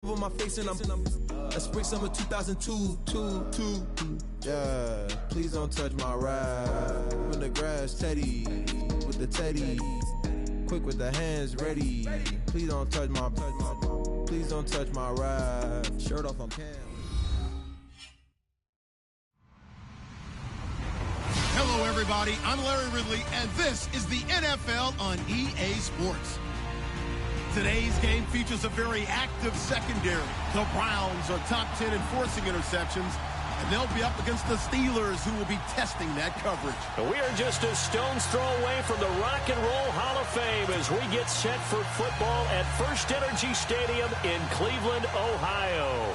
over my face and I'm a spring summer 2002. Yeah, please don't touch my ride. In the grass, Teddy, with the Teddy, quick with the hands ready. Please don't touch my ride. Shirt off on cam. Hello, everybody. I'm Larry Ridley, and this is the NFL on EA Sports. Today's game features a very active secondary. The Browns are top 10 in forcing interceptions, and they'll be up against the Steelers, who will be testing that coverage. We are just a stone's throw away from the Rock and Roll Hall of Fame as we get set for football at First Energy Stadium in Cleveland, Ohio.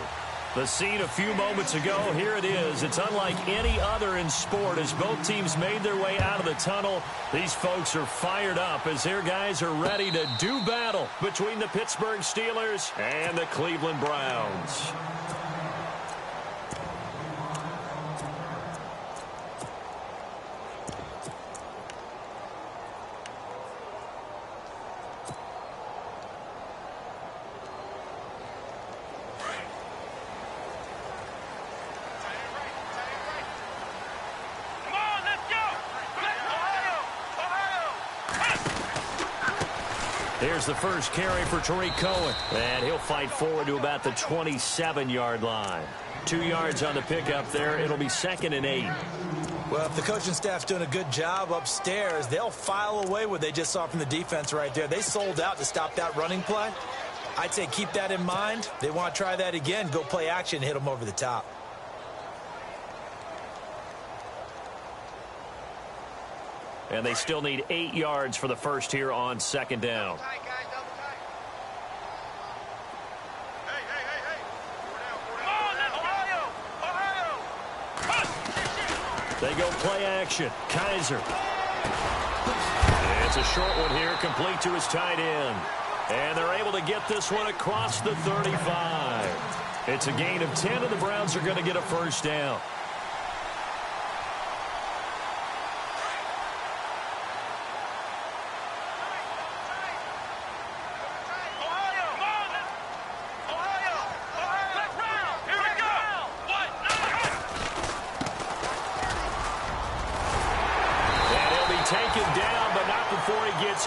The scene a few moments ago, here it is. It's unlike any other in sport as both teams made their way out of the tunnel. These folks are fired up as their guys are ready to do battle between the Pittsburgh Steelers and the Cleveland Browns. Here's the first carry for Tariq Cohen, and he'll fight forward to about the 27-yard line. 2 yards on the pickup there. It'll be 2nd and 8. Well, if the coaching staff's doing a good job upstairs, they'll file away what they just saw from the defense right there. They sold out to stop that running play. I'd say keep that in mind. They want to try that again. Go play action, hit them over the top. And they still need 8 yards for the first here on 2nd down. They go play action. Kaiser. It's a short one here, complete to his tight end. And they're able to get this one across the 35. It's a gain of 10, and the Browns are going to get a first down.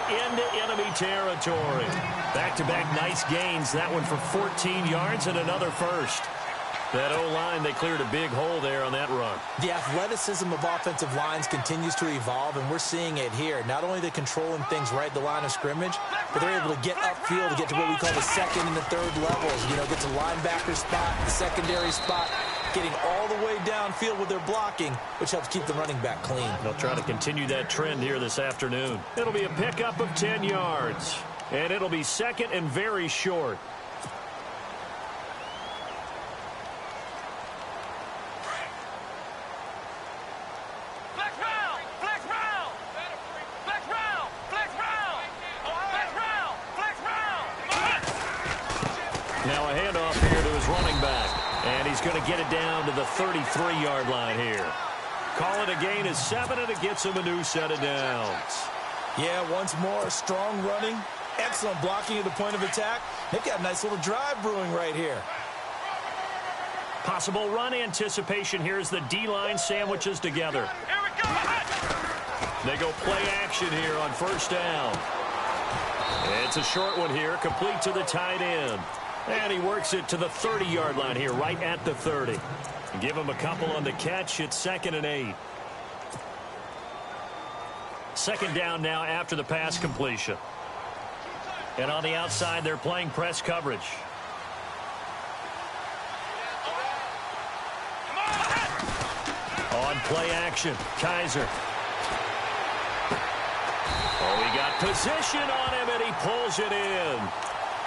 Into enemy territory. Back-to-back nice gains. That one for 14 yards and another first. That O-line, they cleared a big hole there on that run. The athleticism of offensive lines continues to evolve, and we're seeing it here. Not only they're controlling things right at the line of scrimmage, but they're able to get upfield to get to what we call the second and the third levels. You know, get to linebacker spot, the secondary spot, getting all the way downfield with their blocking, which helps keep the running back clean. They'll try to continue that trend here this afternoon. It'll be a pickup of 10 yards, and it'll be 2nd and very short. Now a handoff here to his running back. And he's going to get it down to the 33-yard line here. Call it a gain of 7, and it gets him a new set of downs. Yeah, once more, strong running, excellent blocking at the point of attack. They've got a nice little drive brewing right here. Possible run anticipation here as the D-line sandwiches together. Here we go. They go play action here on first down. It's a short one here, complete to the tight end. And he works it to the 30-yard line here, right at the 30. Give him a couple on the catch. It's 2nd and 8. 2nd down now after the pass completion. And on the outside, they're playing press coverage. On play action, Kaiser. Oh, he got position on him, and he pulls it in.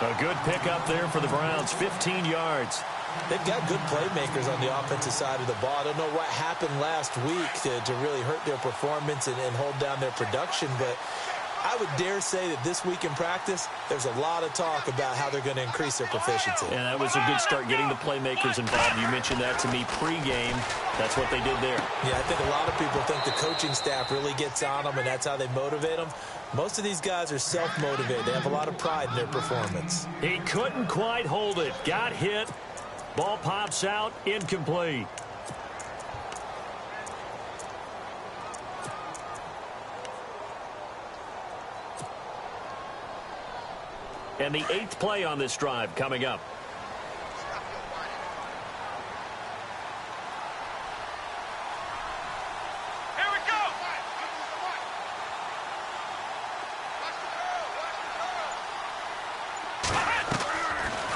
A good pickup there for the Browns, 15 yards. They've got good playmakers on the offensive side of the ball. I don't know what happened last week to really hurt their performance and hold down their production, but I would dare say that this week in practice, there's a lot of talk about how they're going to increase their proficiency. And that was a good start, getting the playmakers involved. You mentioned that to me pregame. That's what they did there. Yeah, I think a lot of people think the coaching staff really gets on them, and that's how they motivate them. Most of these guys are self-motivated. They have a lot of pride in their performance. He couldn't quite hold it. Got hit. Ball pops out. Incomplete. And the 8th play on this drive coming up.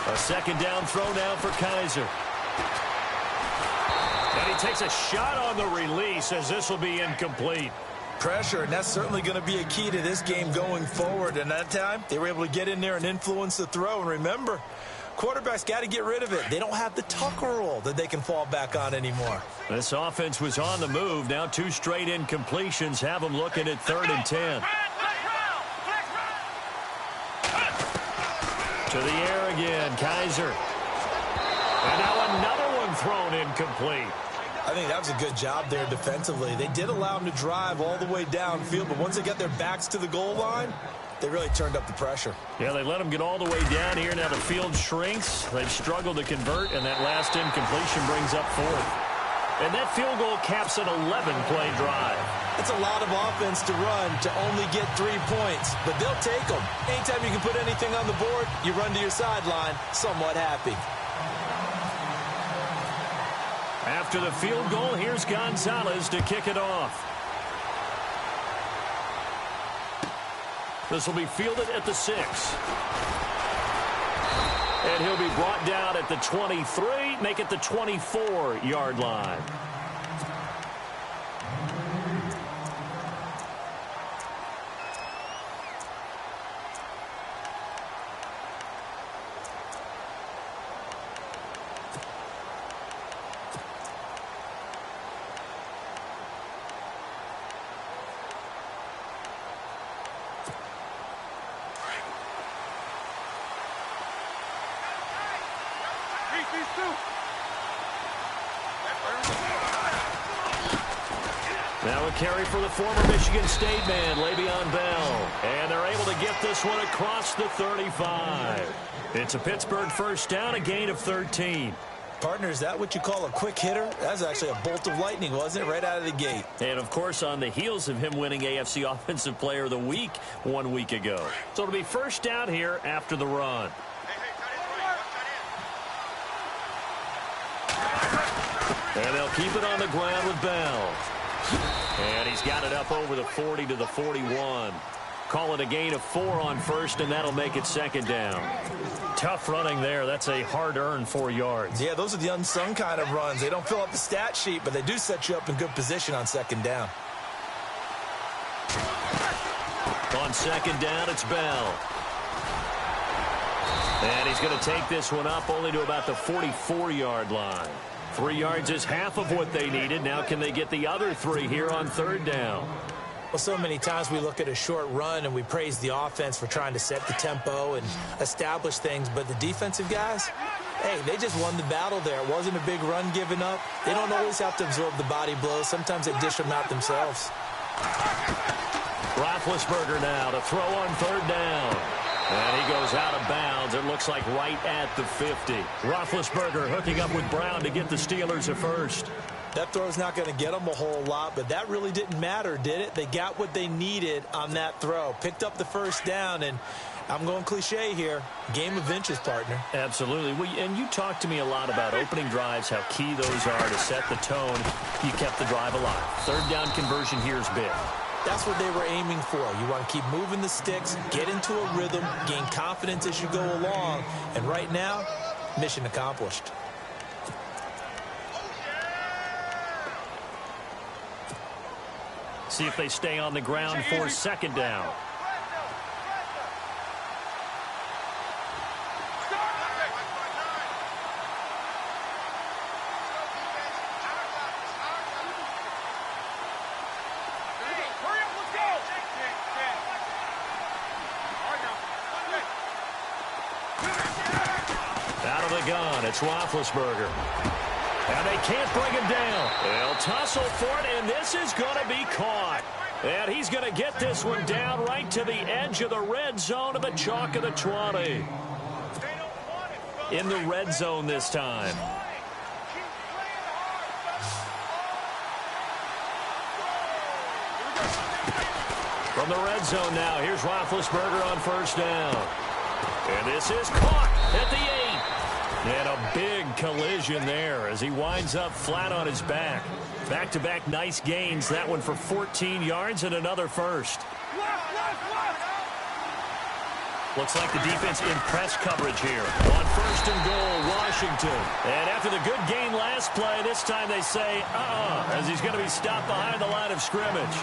A second down throw now for Kaiser. And he takes a shot on the release as this will be incomplete. Pressure, and that's certainly going to be a key to this game going forward. And that time, they were able to get in there and influence the throw. And remember, quarterbacks got to get rid of it. They don't have the Tucker rule that they can fall back on anymore. This offense was on the move. Now 2 straight incompletions have them looking at 3rd and 10. To the air again, Kaiser. And now another one thrown incomplete. I think that was a good job there defensively. They did allow them to drive all the way downfield, but once they got their backs to the goal line, they really turned up the pressure. Yeah, they let them get all the way down here. Now the field shrinks. They've struggled to convert, and that last incompletion brings up 4th. And that field goal caps an 11-play drive. It's a lot of offense to run to only get 3 points, but they'll take them. Anytime you can put anything on the board, you run to your sideline somewhat happy. After the field goal, here's Gonzalez to kick it off. This will be fielded at the 6. And he'll be brought down at the 23, make it the 24-yard line. Now a carry for the former Michigan State man, Le'Veon Bell. And they're able to get this one across the 35. It's a Pittsburgh first down, a gain of 13. Partner, is that what you call a quick hitter? That's actually a bolt of lightning, wasn't it? Right out of the gate. And, of course, on the heels of him winning AFC Offensive Player of the Week 1 week ago. So it'll be first down here after the run. And they'll keep it on the ground with Bell. And he's got it up over the 40 to the 41. Call it a gain of 4 on first, and that'll make it second down. Tough running there. That's a hard-earned 4 yards. Yeah, those are the unsung kind of runs. They don't fill up the stat sheet, but they do set you up in good position on second down. On second down, it's Bell. And he's going to take this one up only to about the 44-yard line. 3 yards is half of what they needed. Now can they get the other 3 here on third down? Well, so many times we look at a short run and we praise the offense for trying to set the tempo and establish things. But the defensive guys, hey, they just won the battle there. It wasn't a big run given up. They don't always have to absorb the body blows. Sometimes they dish them out themselves. Roethlisberger now to throw on third down. And he goes out of bounds. It looks like right at the 50. Roethlisberger hooking up with Brown to get the Steelers a first. That throw's not going to get them a whole lot, but that really didn't matter, did it? They got what they needed on that throw. Picked up the first down, and I'm going cliche here. Game of inches, partner. Absolutely. Well, and you talked to me a lot about opening drives, how key those are to set the tone. You kept the drive alive. Third down conversion here is big. That's what they were aiming for. You want to keep moving the sticks, get into a rhythm, gain confidence as you go along. And right now, mission accomplished. See if they stay on the ground for second down. Out of the gun, it's Roethlisberger. And they can't bring him down. They'll tussle for it, and this is going to be caught. And he's going to get this one down right to the edge of the red zone of the chalk of the 20. In the red zone this time. From the red zone now, here's Roethlisberger on first down. And this is caught at the 8. And a big collision there as he winds up flat on his back. Back-to-back nice gains. That one for 14 yards and another first. Looks like the defense in press coverage here. On first and goal, Washington. And after the good gain last play, this time they say, as he's going to be stopped behind the line of scrimmage.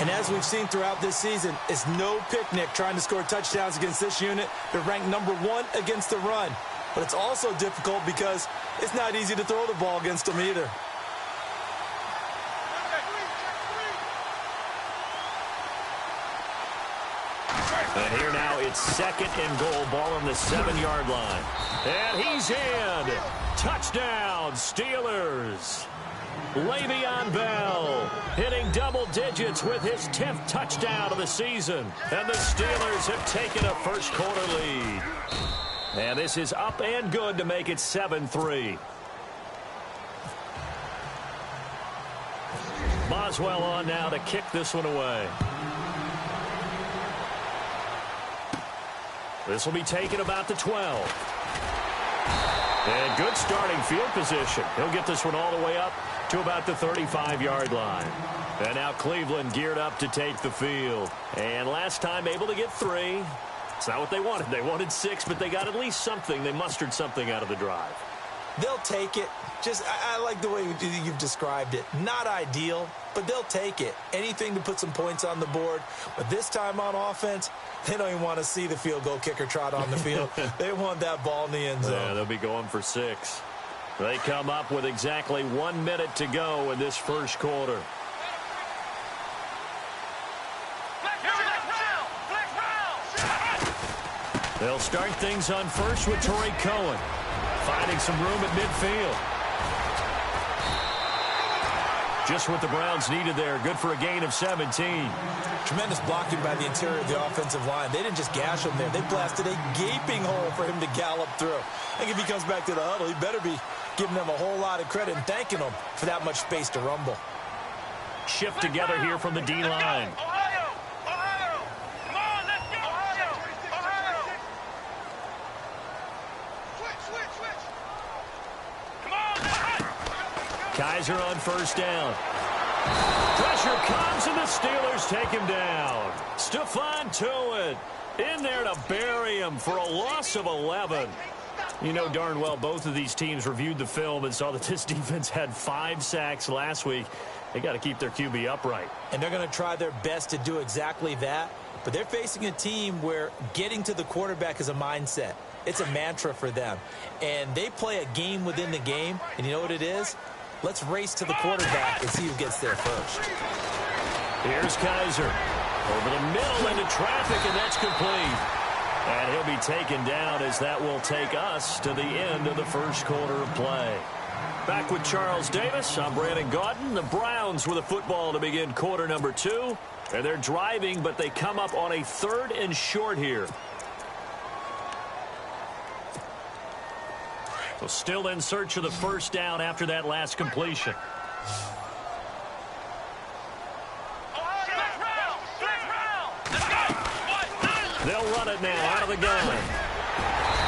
And as we've seen throughout this season, it's no picnic trying to score touchdowns against this unit. They're ranked #1 against the run. But it's also difficult because it's not easy to throw the ball against them either. And here now it's second and goal, ball on the 7-yard line. And he's in. Touchdown, Steelers. Le'Veon Bell hitting double digits with his 10th touchdown of the season. And the Steelers have taken a first-quarter lead. And this is up and good to make it 7-3. Boswell on now to kick this one away. This will be taken about the 12. And good starting field position. He'll get this one all the way up to about the 35-yard line. And now Cleveland geared up to take the field. And last time able to get 3. It's not what they wanted. They wanted 6, but they got at least something. They mustered something out of the drive. They'll take it. I like the way you've described it. Not ideal, but they'll take it. Anything to put some points on the board. But this time on offense, they don't even want to see the field goal kicker trot on the field. They want that ball in the end zone. Yeah, they'll be going for 6. They come up with exactly 1 minute to go in this first quarter. They'll start things on first with Torrey Cohen. Finding some room at midfield. Just what the Browns needed there. Good for a gain of 17. Tremendous blocking by the interior of the offensive line. They didn't just gash him there. They blasted a gaping hole for him to gallop through. I think if he comes back to the huddle, he better be giving them a whole lot of credit and thanking them for that much space to rumble. Shift together here from the D-line. Kaiser on first down. Pressure comes, and the Steelers take him down. Stephon Tuitt in there to bury him for a loss of 11. You know darn well both of these teams reviewed the film and saw that this defense had 5 sacks last week. They got to keep their QB upright. And they're going to try their best to do exactly that. But they're facing a team where getting to the quarterback is a mindset. It's a mantra for them. And they play a game within the game. And you know what it is? Let's race to the quarterback and see who gets there first. Here's Kaiser. Over the middle into traffic, and that's complete. And he'll be taken down as that will take us to the end of the first quarter of play. Back with Charles Davis, I'm Brandon Gaudin. The Browns with a football to begin quarter number 2. And they're driving, but they come up on a 3rd and short here. So still in search of the first down after that last completion. They'll run it now out of the gun.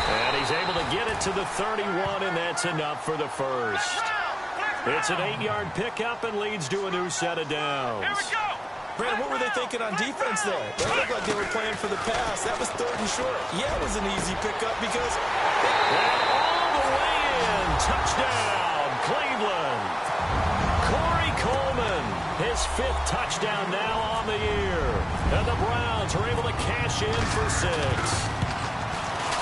And he's able to get it to the 31, and that's enough for the first. It's an 8-yard pickup and leads to a new set of downs. Brandon, what were they thinking on defense there? They looked like they were playing for the pass. That was 3rd and short. Yeah, it was an easy pickup because... all the way in. Touchdown, Cleveland. Corey Coleman, his 5th touchdown now on the year. And the Browns are able to cash in for 6.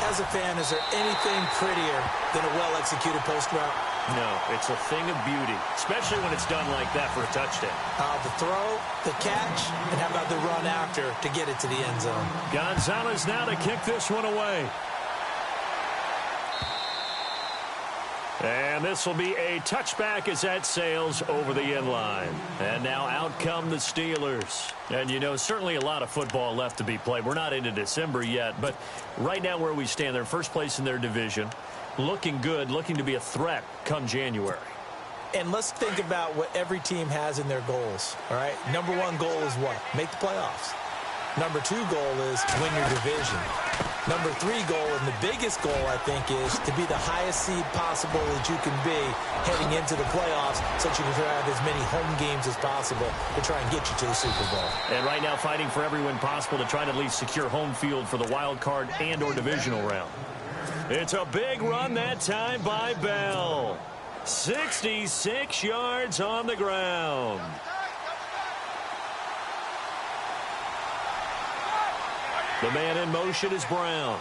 As a fan, is there anything prettier than a well-executed post route? No, it's a thing of beauty, especially when it's done like that for a touchdown. The throw, the catch, and how about the run after to get it to the end zone? Gonzalez now to kick this one away. And this will be a touchback as that sails over the end line. And now out come the Steelers. And, you know, certainly a lot of football left to be played. We're not into December yet, but right now where we stand, they're first place in their division. Looking good, looking to be a threat come January. And let's think about what every team has in their goals, all right? Number one goal is what? Make the playoffs. Number two goal is win your division. Number three goal, and the biggest goal, I think, is to be the highest seed possible that you can be heading into the playoffs so that you can have as many home games as possible to try and get you to the Super Bowl. And right now fighting for every win possible to try to at least secure home field for the wild card and or divisional round. It's a big run that time by Bell. 66 yards on the ground. The man in motion is Brown.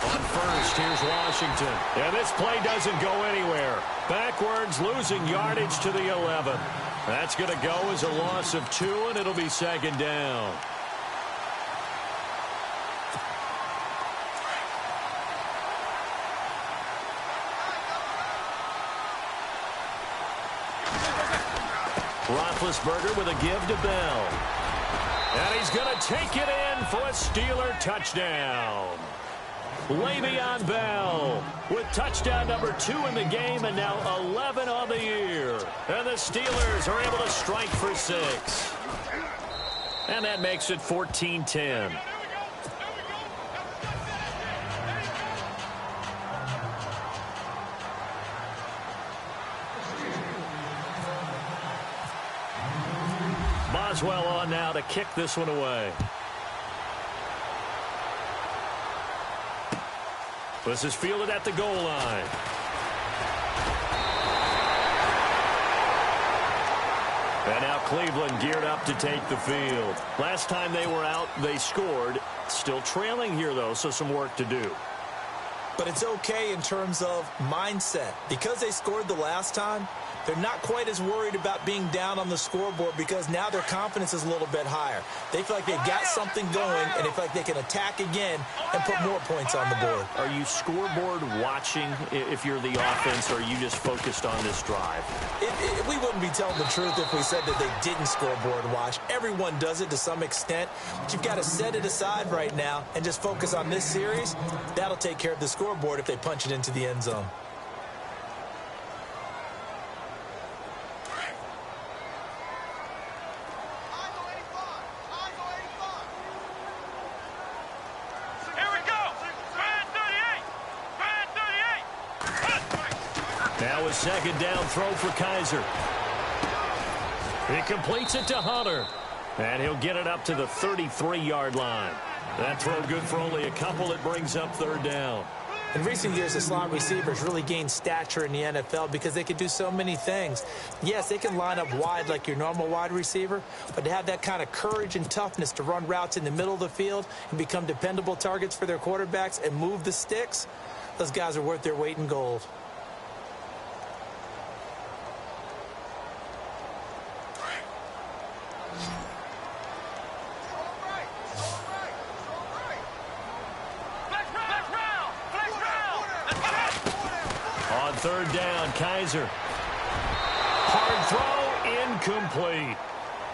On first, here's Washington. And this play doesn't go anywhere. Backwards, losing yardage to the 11. That's going to go as a loss of 2, and it'll be second down. Roethlisberger with a give to Bell. And he's going to take it in for a Steeler touchdown. Le'Veon Bell with touchdown number 2 in the game and now 11 on the year. And the Steelers are able to strike for 6. And that makes it 14-10. Boswell on now to kick this one away. This is fielded at the goal line. And now Cleveland geared up to take the field. Last time they were out, they scored. Still trailing here, though, so some work to do. But it's okay in terms of mindset. Because they scored the last time, they're not quite as worried about being down on the scoreboard because now their confidence is a little bit higher. They feel like they've got something going, and they feel like they can attack again and put more points on the board. Are you scoreboard watching if you're the offense, or are you just focused on this drive? We wouldn't be telling the truth if we said that they didn't scoreboard watch. Everyone does it to some extent, but you've got to set it aside right now and just focus on this series. That'll take care of the scoreboard if they punch it into the end zone. Now a second down throw for Kaiser. He completes it to Hunter. And he'll get it up to the 33-yard line. That throw good for only a couple. It brings up third down. In recent years, the slot receivers really gained stature in the NFL because they can do so many things. Yes, they can line up wide like your normal wide receiver, but to have that kind of courage and toughness to run routes in the middle of the field and become dependable targets for their quarterbacks and move the sticks, those guys are worth their weight in gold. On third down, Kaiser. Hard throw, incomplete.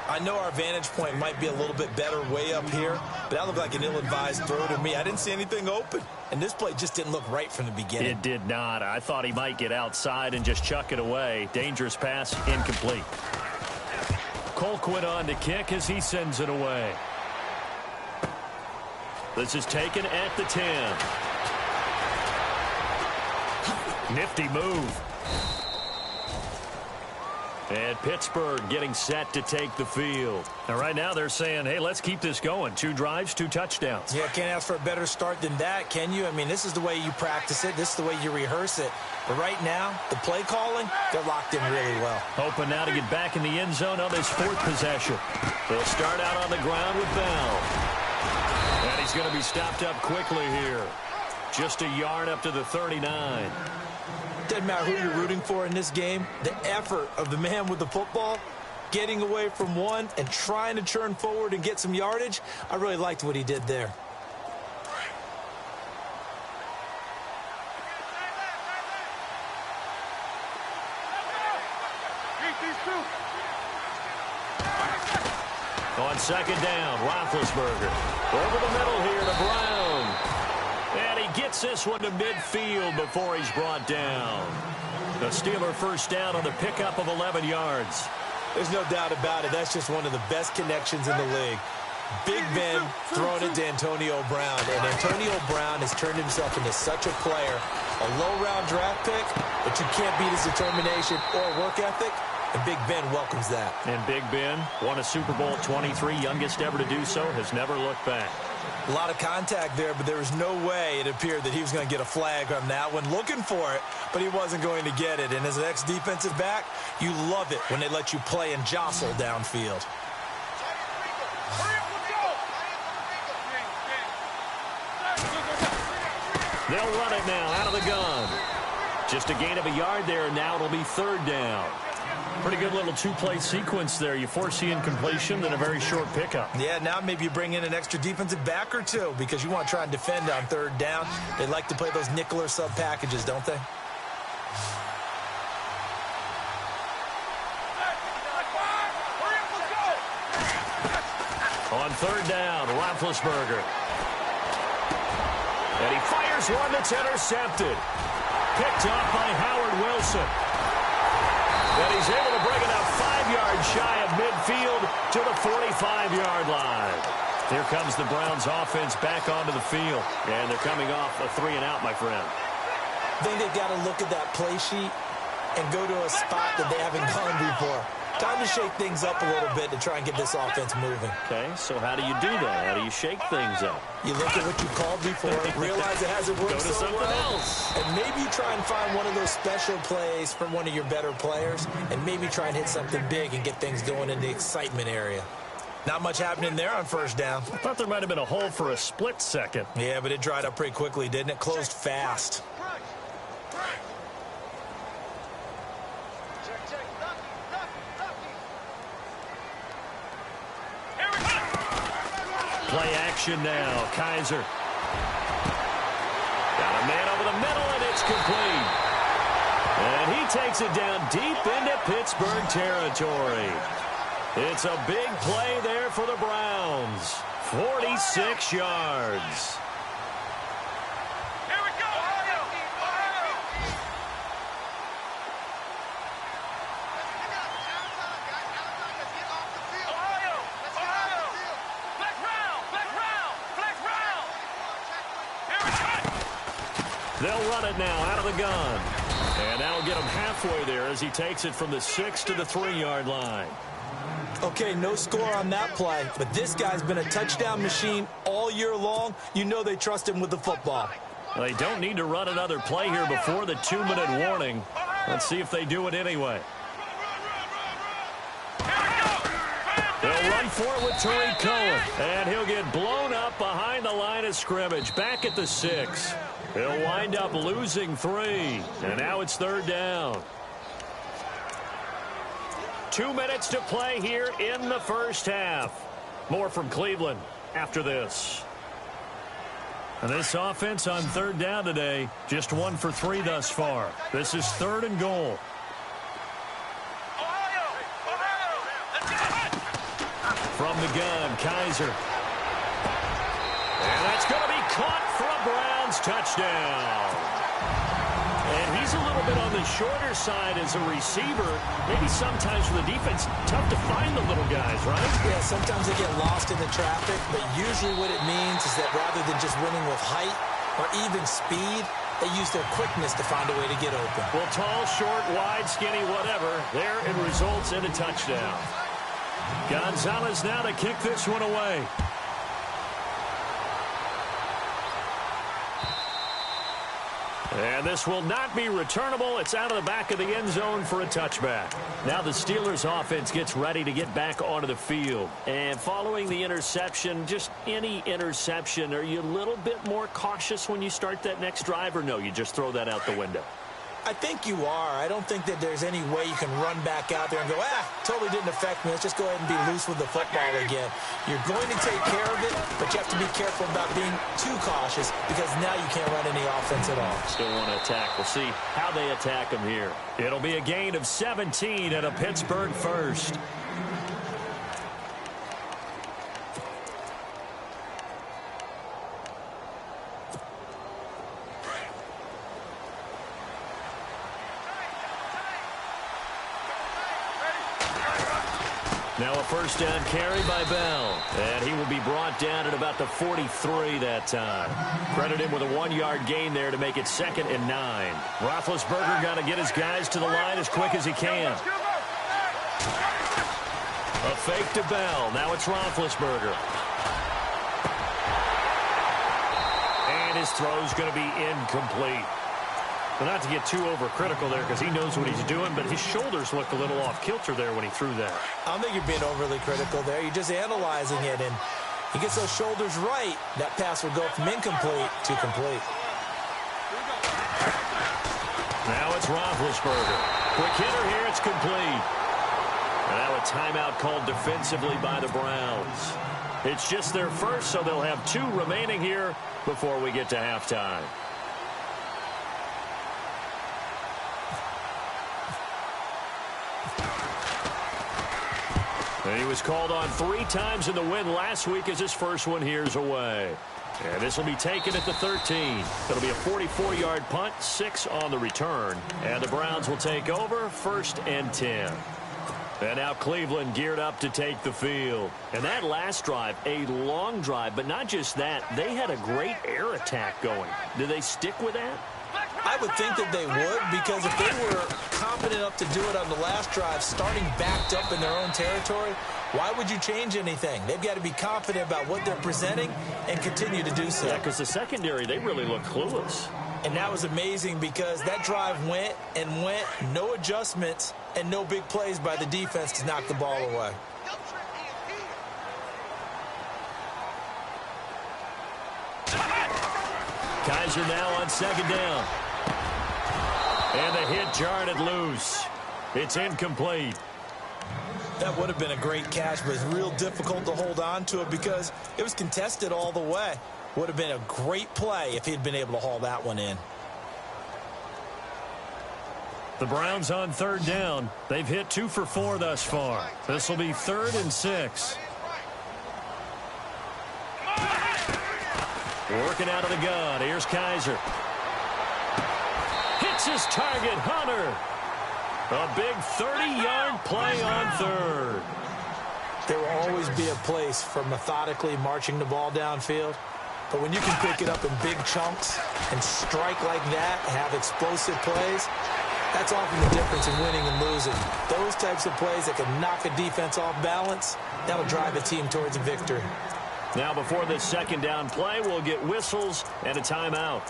I know our vantage point might be a little bit better way up here, but that looked like an ill-advised throw to me. I didn't see anything open, and this play just didn't look right from the beginning. It did not. I thought he might get outside and just chuck it away. Dangerous pass, incomplete. Colquitt on to kick as he sends it away. This is taken at the 10. Nifty move. And Pittsburgh getting set to take the field. And right now they're saying, hey, let's keep this going. 2 drives, 2 touchdowns. Yeah, can't ask for a better start than that, can you? I mean, this is the way you practice it. This is the way you rehearse it. But right now, the play calling, they're locked in really well. Hoping now to get back in the end zone on this 4th possession. They'll start out on the ground with Bell. And he's going to be stopped up quickly here. Just a yard up to the 39. Doesn't matter who you're rooting for in this game. The effort of the man with the football, getting away from one and trying to turn forward and get some yardage. I really liked what he did there. On second down, Roethlisberger. Over the middle here to Brown. And he gets this one to midfield before he's brought down. The Steeler first down on the pickup of 11 yards. There's no doubt about it. That's just one of the best connections in the league. Big Ben throwing it to Antonio Brown. And Antonio Brown has turned himself into such a player. A low-round draft pick, but you can't beat his determination or work ethic. And Big Ben welcomes that. And Big Ben won a Super Bowl 23, youngest ever to do so, has never looked back. A lot of contact there, but there was no way it appeared that he was going to get a flag on that one. Looking for it, but he wasn't going to get it. And as an ex-defensive back, you love it when they let you play and jostle downfield. They'll run it now out of the gun. Just a gain of a yard there, and now it'll be third down. Pretty good little two-play sequence there. You force the incompletion, then a very short pickup. Yeah, now maybe you bring in an extra defensive back or two because you want to try and defend on third down. They like to play those nickel or sub packages, don't they? On third down, Roethlisberger. And he fires one that's intercepted. Picked off by Howard Wilson. And he's able to bring it up 5 yards shy of midfield to the 45-yard line. Here comes the Browns offense back onto the field. And they're coming off a 3-and-out, my friend. I think they've got to look at that play sheet and go to a spot that they haven't gone before. Time to shake things up a little bit to try and get this offense moving. Okay, so how do you do that? How do you shake things up? You look at what you called before, realize it hasn't worked so well, and maybe you try and find one of those special plays from one of your better players, and maybe try and hit something big and get things going in the excitement area. Not much happening there on first down. I thought there might have been a hole for a split second. Yeah, but it dried up pretty quickly, didn't it? Closed fast. Play action now. Kaiser. Got a man over the middle, and it's complete. And he takes it down deep into Pittsburgh territory. It's a big play there for the Browns. 46 yards. They'll run it now out of the gun. And that'll get him halfway there as he takes it from the 6 to the 3-yard line. Okay, no score on that play, but this guy's been a touchdown machine all year long. You know they trust him with the football. They don't need to run another play here before the 2-minute warning. Let's see if they do it anyway. They'll run for it with Tariq Cohen, and he'll get blown up behind the line of scrimmage, back at the 6. He'll wind up losing 3, and now it's third down. 2 minutes to play here in the first half. More from Cleveland after this. And this offense on third down today, just 1 for 3 thus far. This is third and goal. From the gun, Kaiser. And that's going to be caught for a Browns touchdown. And he's a little bit on the shorter side as a receiver. Maybe sometimes for the defense, tough to find the little guys, right? Yeah, sometimes they get lost in the traffic, but usually what it means is that rather than just winning with height or even speed, they use their quickness to find a way to get open. Well, tall, short, wide, skinny, whatever, there it results in a touchdown. Gonzalez now to kick this one away. And this will not be returnable. It's out of the back of the end zone for a touchback. Now the Steelers offense gets ready to get back onto the field. And following the interception, just any interception, are you a little bit more cautious when you start that next drive, or no, you just throw that out the window? I think you are. I don't think that there's any way you can run back out there and go, totally didn't affect me. Let's just go ahead and be loose with the football again. You're going to take care of it, but you have to be careful about being too cautious because now you can't run any offense at all. Still want to attack. We'll see how they attack them here. It'll be a gain of 17 and a Pittsburgh first. Now a first down carry by Bell. And he will be brought down at about the 43 that time. Credit him with a 1-yard gain there to make it 2nd and 9. Roethlisberger got to get his guys to the line as quick as he can. A fake to Bell. Now it's Roethlisberger. And his throw's going to be incomplete. But not to get too overcritical there because he knows what he's doing, but his shoulders looked a little off kilter there when he threw that. I don't think you're being overly critical there. You're just analyzing it, and he gets those shoulders right. That pass will go from incomplete to complete. Now it's Roethlisberger. Quick hitter here, it's complete. And now a timeout called defensively by the Browns. It's just their first, so they'll have 2 remaining here before we get to halftime. And he was called on 3 times in the win last week as his first one here's away. And this will be taken at the 13. It'll be a 44-yard punt, 6 on the return. And the Browns will take over 1st and 10. And now Cleveland geared up to take the field. And that last drive, a long drive, but not just that. They had a great air attack going. Do they stick with that? I would think that they would, because if they were confident enough to do it on the last drive, starting backed up in their own territory, why would you change anything? They've got to be confident about what they're presenting and continue to do so. Yeah, because the secondary, they really look clueless. And that was amazing because that drive went and went, no adjustments and no big plays by the defense to knock the ball away. Kaiser now on 2nd down. And the hit jarred it loose. It's incomplete. That would have been a great catch, but it's real difficult to hold on to it because it was contested all the way. Would have been a great play if he'd been able to haul that one in. The Browns on 3rd down. They've hit 2 for 4 thus far. This will be 3rd and 6. Working out of the gun. Here's Kaiser. Hits his target, Hunter. A big 30-yard play on 3rd. There will always be a place for methodically marching the ball downfield. But when you can pick it up in big chunks and strike like that, have explosive plays, that's often the difference in winning and losing. Those types of plays that can knock a defense off balance, that'll drive a team towards a victory. Now before this 2nd down play, we'll get whistles and a timeout,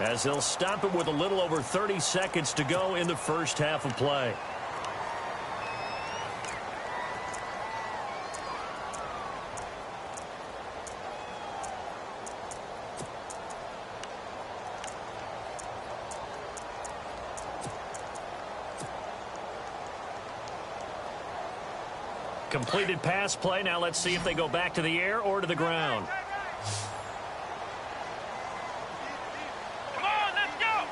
as they'll stop it with a little over 30 seconds to go in the first half of play. Completed pass play. Now let's see if they go back to the air or to the ground. Come on, let's go.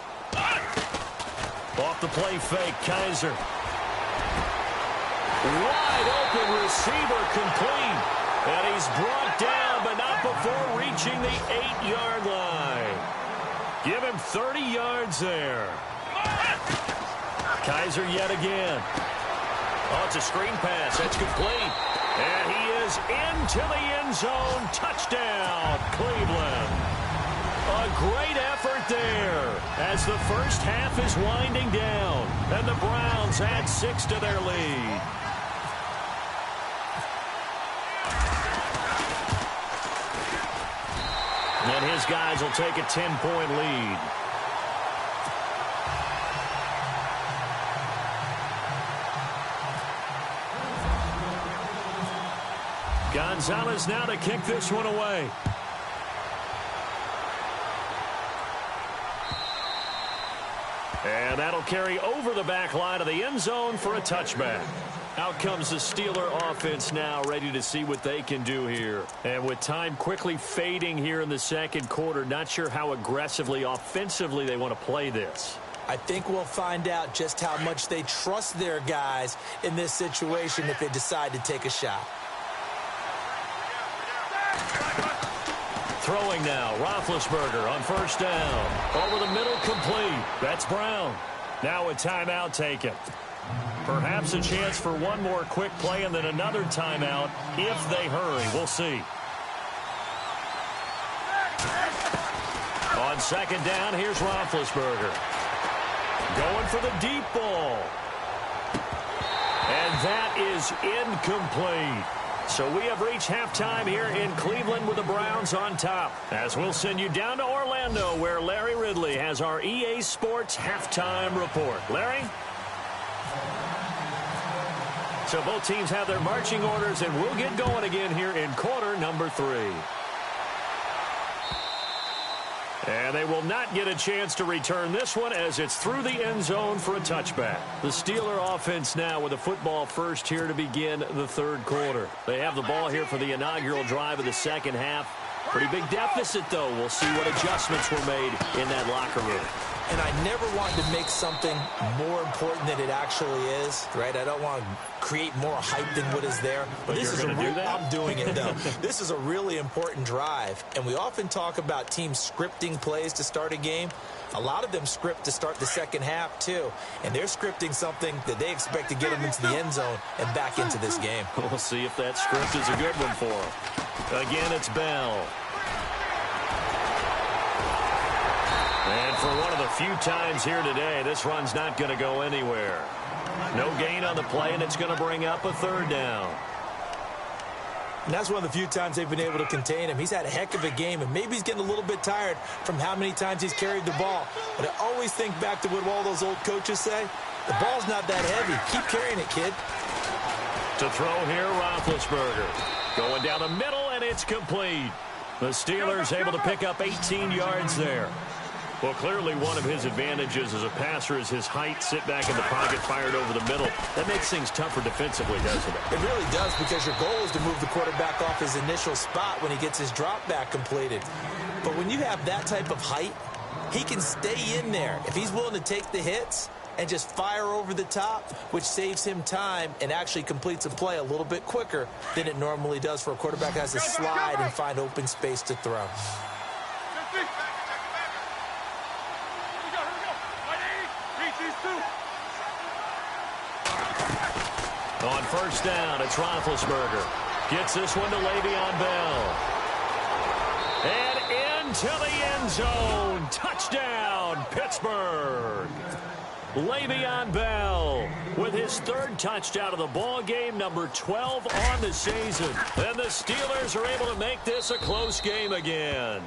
Off the play fake, Kaiser. Wide open receiver, complete. And he's brought down, but not before reaching the 8-yard line. Give him 30 yards there. Kaiser yet again. Oh, it's a screen pass. That's complete. And he is into the end zone. Touchdown, Cleveland. A great effort there as the first half is winding down. And the Browns add 6 to their lead. And his guys will take a 10-point lead. Gonzalez now to kick this one away. And that'll carry over the back line of the end zone for a touchback. Out comes the Steeler offense now, ready to see what they can do here. And with time quickly fading here in the second quarter, not sure how aggressively, offensively they want to play this. I think we'll find out just how much they trust their guys in this situation if they decide to take a shot. Throwing now, Roethlisberger on first down. Over the middle, complete. That's Brown. Now a timeout taken. Perhaps a chance for one more quick play and then another timeout if they hurry. We'll see. On second down, here's Roethlisberger. Going for the deep ball. And that is incomplete. So we have reached halftime here in Cleveland with the Browns on top. As we'll send you down to Orlando where Larry Ridley has our EA Sports halftime report. Larry? So both teams have their marching orders, and we'll get going again here in quarter number 3. And they will not get a chance to return this one as it's through the end zone for a touchback. The Steeler offense now with a football first here to begin the third quarter. They have the ball here for the inaugural drive of the second half. Pretty big deficit, though. We'll see what adjustments were made in that locker room. And I never want to make something more important than it actually is, right? I don't want to create more hype than what is there. But this is do that? I'm doing it, though. This is a really important drive, and we often talk about teams scripting plays to start a game. A lot of them script to start the second half, too. And they're scripting something that they expect to get them into the end zone and back into this game. We'll see if that script is a good one for them. Again, it's Bell. And for one of the few times here today, this run's not going to go anywhere. No gain on the play, and it's going to bring up a third down. And that's one of the few times they've been able to contain him. He's had a heck of a game, and maybe he's getting a little bit tired from how many times he's carried the ball. But I always think back to what all those old coaches say. The ball's not that heavy. Keep carrying it, kid. To throw here, Roethlisberger. Going down the middle, and it's complete. The Steelers able to pick up 18 yards there. Well, clearly one of his advantages as a passer is his height, sit back in the pocket, fired over the middle. That makes things tougher defensively, doesn't it? It really does, because your goal is to move the quarterback off his initial spot when he gets his drop back completed. But when you have that type of height, he can stay in there if he's willing to take the hits and just fire over the top, which saves him time and actually completes a play a little bit quicker than it normally does for a quarterback that has to slide and find open space to throw. On first down, it's Roethlisberger. Gets this one to Le'Veon Bell. And into the end zone. Touchdown, Pittsburgh. Le'Veon Bell with his third touchdown of the ball game, number 12 on the season. And the Steelers are able to make this a close game again.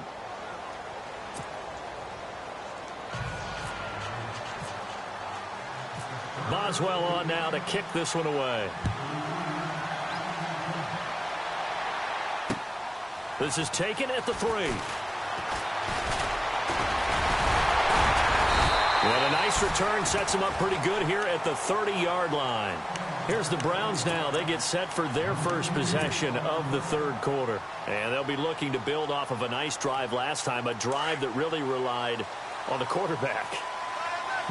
Boswell on now to kick this one away. This is taken at the 3. What a nice return. Sets him up pretty good here at the 30-yard line. Here's the Browns now. They get set for their first possession of the third quarter. And they'll be looking to build off of a nice drive last time, a drive that really relied on the quarterback.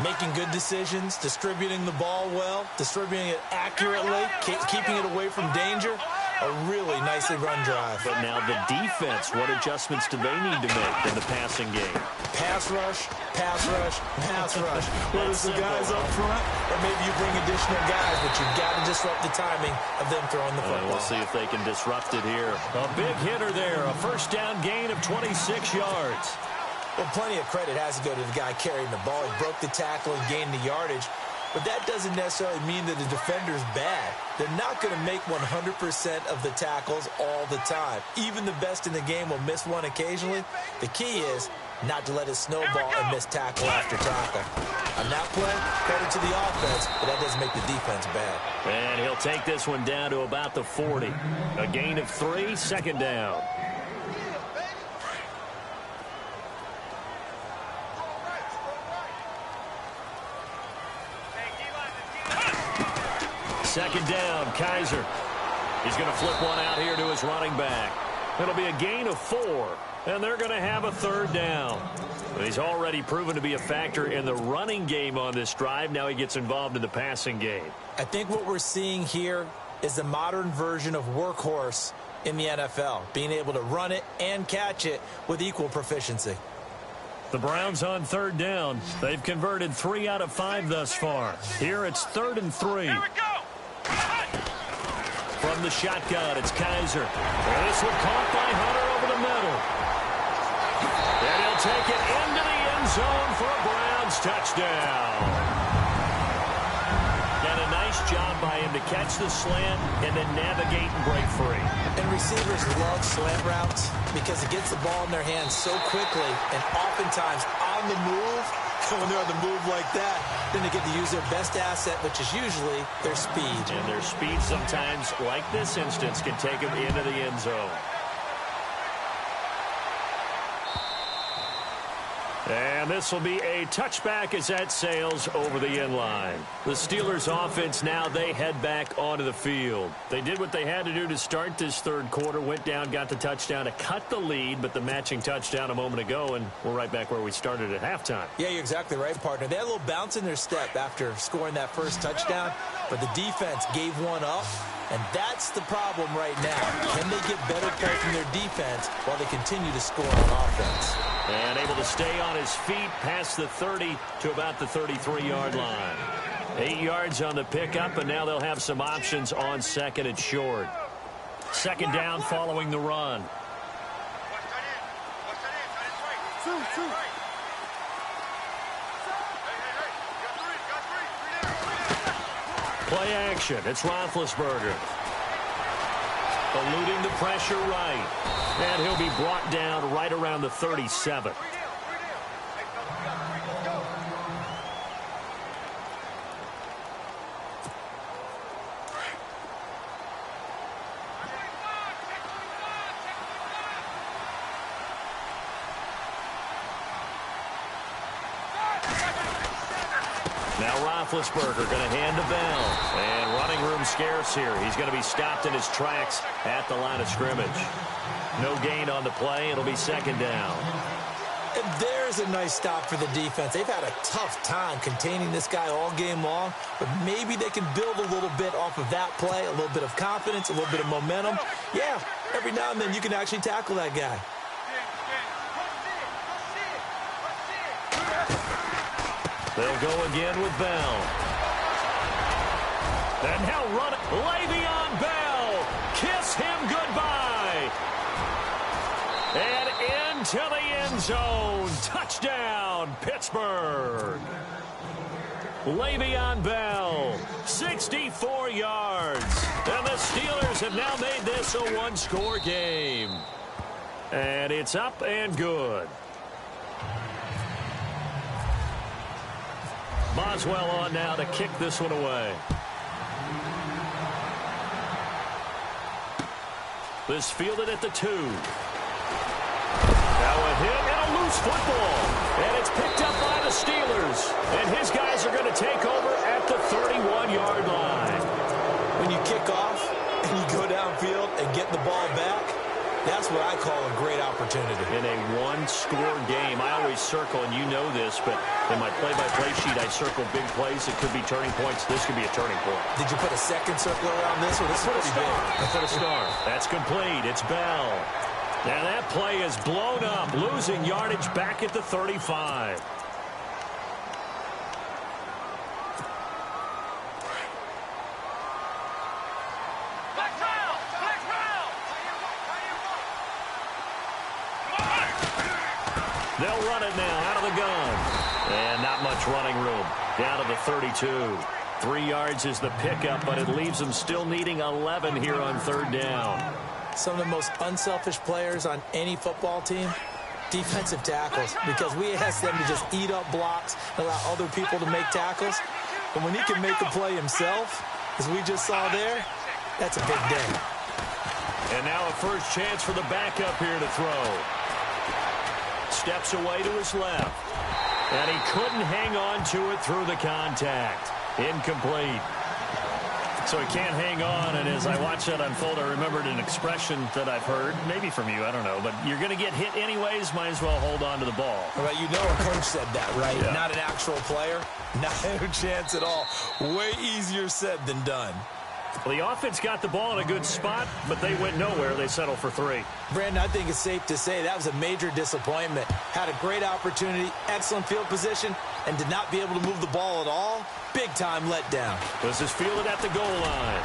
Making good decisions, distributing the ball well, distributing it accurately, keeping it away from danger. A really nicely run drive. But now the defense, what adjustments do they need to make in the passing game? Pass rush, pass rush, pass rush. Whether it's the guys up front or maybe you bring additional guys, but you've got to disrupt the timing of them throwing the football. We'll see if they can disrupt it here. A big hitter there, a first down gain of 26 yards. Well, plenty of credit has to go to the guy carrying the ball. He broke the tackle and gained the yardage. But that doesn't necessarily mean that the defender's bad. They're not going to make 100% of the tackles all the time. Even the best in the game will miss one occasionally. The key is not to let it snowball and miss tackle after tackle. On that play, credit to the offense, but that doesn't make the defense bad. And he'll take this one down to about the 40. A gain of 3, second down. Second down, Kaiser. He's going to flip one out here to his running back. It'll be a gain of 4, and they're going to have a third down. But he's already proven to be a factor in the running game on this drive. Now he gets involved in the passing game. I think what we're seeing here is the modern version of workhorse in the NFL, being able to run it and catch it with equal proficiency. The Browns on third down. They've converted 3 out of 5 thus far. Here it's 3rd and 3. Here we go. From the shotgun, it's Kaiser. This one caught by Hunter over the middle. And he'll take it into the end zone for a Browns touchdown. And a nice job by him to catch the slant and then navigate and break free. And receivers love slant routes because it gets the ball in their hands so quickly and oftentimes on the move. When they're on the move like that, then they get to use their best asset, which is usually their speed. And their speed sometimes, like this instance, can take them into the end zone. And this will be a touchback as that sails over the end line. The Steelers offense now, they head back onto the field. They did what they had to do to start this third quarter, went down, got the touchdown to cut the lead, but the matching touchdown a moment ago, and we're right back where we started at halftime. Yeah, you're exactly right, partner. They had a little bounce in their step after scoring that first touchdown, but the defense gave one up, and that's the problem right now. Can they get better play from their defense while they continue to score on offense? And able to stay on his feet past the 30 to about the 33-yard line. 8 yards on the pickup, and now they'll have some options on second and short. Second down following the run. Play action. It's Roethlisberger. Eluding the pressure right. And he'll be brought down right around the 37. Now Roethlisberger going to hand to Bell. And running room scarce here. He's going to be stopped in his tracks at the line of scrimmage. No gain on the play. It'll be second down. And there's a nice stop for the defense. They've had a tough time containing this guy all game long, but maybe they can build a little bit off of that play, a little bit of confidence, a little bit of momentum. Yeah, every now and then you can actually tackle that guy. They'll go again with Bell. And now run it. Le'Veon Bell. Kiss him goodbye. And into the end zone. Touchdown, Pittsburgh. Le'Veon Bell, 64 yards. And the Steelers have now made this a one-score game. And it's up and good. Boswell on now to kick this one away. This fielded at the 2. Now a hit and a loose football. And it's picked up by the Steelers. And his guys are going to take over at the 31-yard line. When you kick off and you go downfield and get the ball back, that's what I call a great opportunity. In a one-score game, I always circle, and you know this, but in my play-by-play sheet, I circle big plays. It could be turning points. This could be a turning point. Did you put a second circle around this one? This is pretty big. I put a star. That's complete. It's Bell. Now that play is blown up, losing yardage back at the 35. They'll run it now out of the gun. And not much running room. Down to the 32. 3 yards is the pickup, but it leaves them still needing 11 here on third down. Some of the most unselfish players on any football team, defensive tackles, because we ask them to just eat up blocks, allow other people to make tackles. But when he can make a play himself, as we just saw there, that's a big day. And now a first chance for the backup here to throw. Steps away to his left. And he couldn't hang on to it through the contact. Incomplete. So he can't hang on, and as I watched that unfold, I remembered an expression that I've heard, maybe from you, I don't know, but you're going to get hit anyways, might as well hold on to the ball. Well, you know a coach said that, right? Yeah. Not an actual player. Not a chance at all. Way easier said than done. Well, the offense got the ball in a good spot, but they went nowhere. They settled for 3. Brandon, I think it's safe to say that was a major disappointment. Had a great opportunity, excellent field position, and did not be able to move the ball at all. Big-time letdown. This is fielded at the goal line.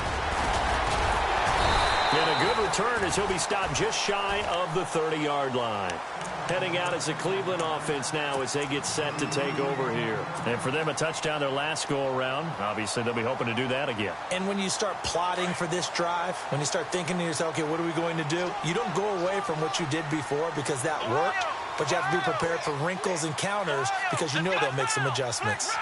And a good return as he'll be stopped just shy of the 30-yard line. Heading out as the Cleveland offense now as they get set to take over here. And for them, a touchdown their last go-around. Obviously, they'll be hoping to do that again. And when you start plotting for this drive, when you start thinking to yourself, okay, what are we going to do? You don't go away from what you did before because that worked, but you have to be prepared for wrinkles and counters because you know they'll make some adjustments.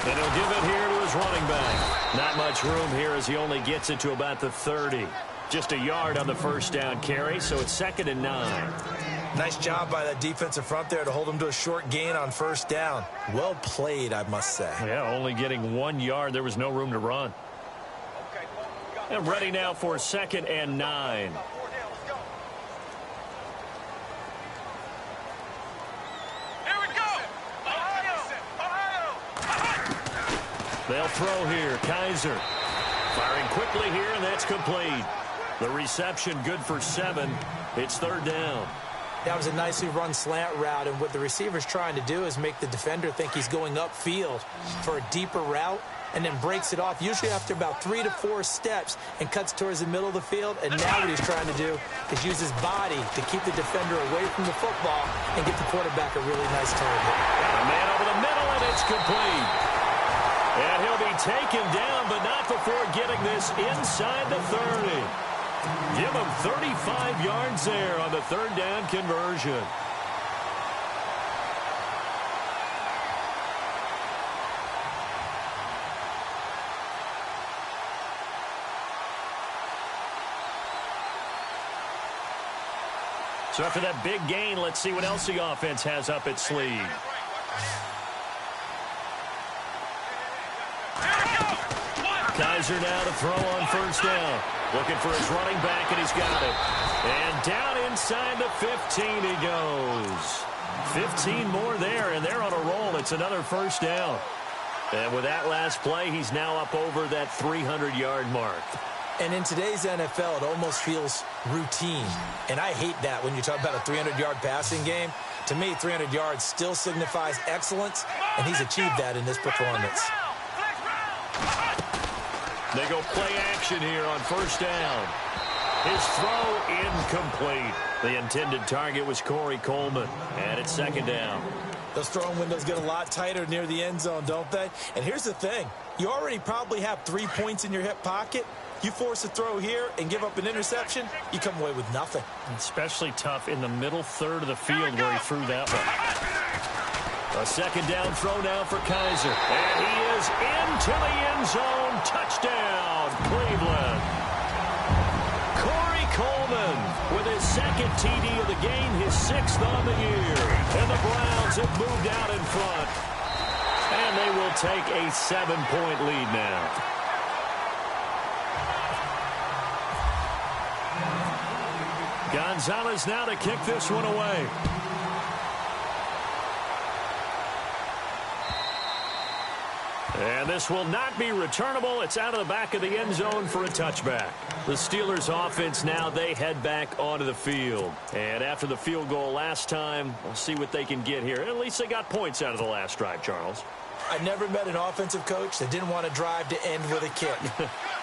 And he'll give it here to his running back. Not much room here as he only gets it to about the 30. Just a yard on the first down carry, so it's 2nd and 9. Nice job by that defensive front there to hold him to a short gain on first down. Well played, I must say. Yeah, only getting 1 yard. There was no room to run. And ready now for 2nd and 9. They'll throw here. Kaiser firing quickly here, and that's complete. The reception good for 7. It's 3rd down. That was a nicely run slant route, and what the receiver's trying to do is make the defender think he's going upfield for a deeper route and then breaks it off, usually after about 3 to 4 steps, and cuts towards the middle of the field. And now what he's trying to do is use his body to keep the defender away from the football and get the quarterback a really nice target. A man over the middle, and it's complete. And he'll be taken down, but not before getting this inside the 30. Give him 35 yards there on the 3rd down conversion. So after that big gain, let's see what else the offense has up its sleeve. Kaiser now to throw on first down. Looking for his running back, and he's got it. And down inside the 15 he goes. 15 more there, and they're on a roll. It's another first down. And with that last play, he's now up over that 300-yard mark. And in today's NFL, it almost feels routine. And I hate that when you talk about a 300-yard passing game. To me, 300 yards still signifies excellence, and he's achieved that in this performance. They go play action here on first down. His throw incomplete. The intended target was Corey Coleman, and it's 2nd down. Those throwing windows get a lot tighter near the end zone, don't they? And here's the thing. You already probably have 3 points in your hip pocket. You force a throw here and give up an interception, you come away with nothing. Especially tough in the middle third of the field where he threw that one. A 2nd down throw now for Kaiser. And he is into the end zone. Touchdown, Cleveland. Corey Coleman with his 2nd TD of the game, his 6th on the year. And the Browns have moved out in front. And they will take a 7-point lead now. Gonzalez now to kick this one away. And this will not be returnable. It's out of the back of the end zone for a touchback. The Steelers offense now, they head back onto the field. And after the field goal last time, we'll see what they can get here. At least they got points out of the last drive, Charles. I never met an offensive coach that didn't want to drive to end with a kick.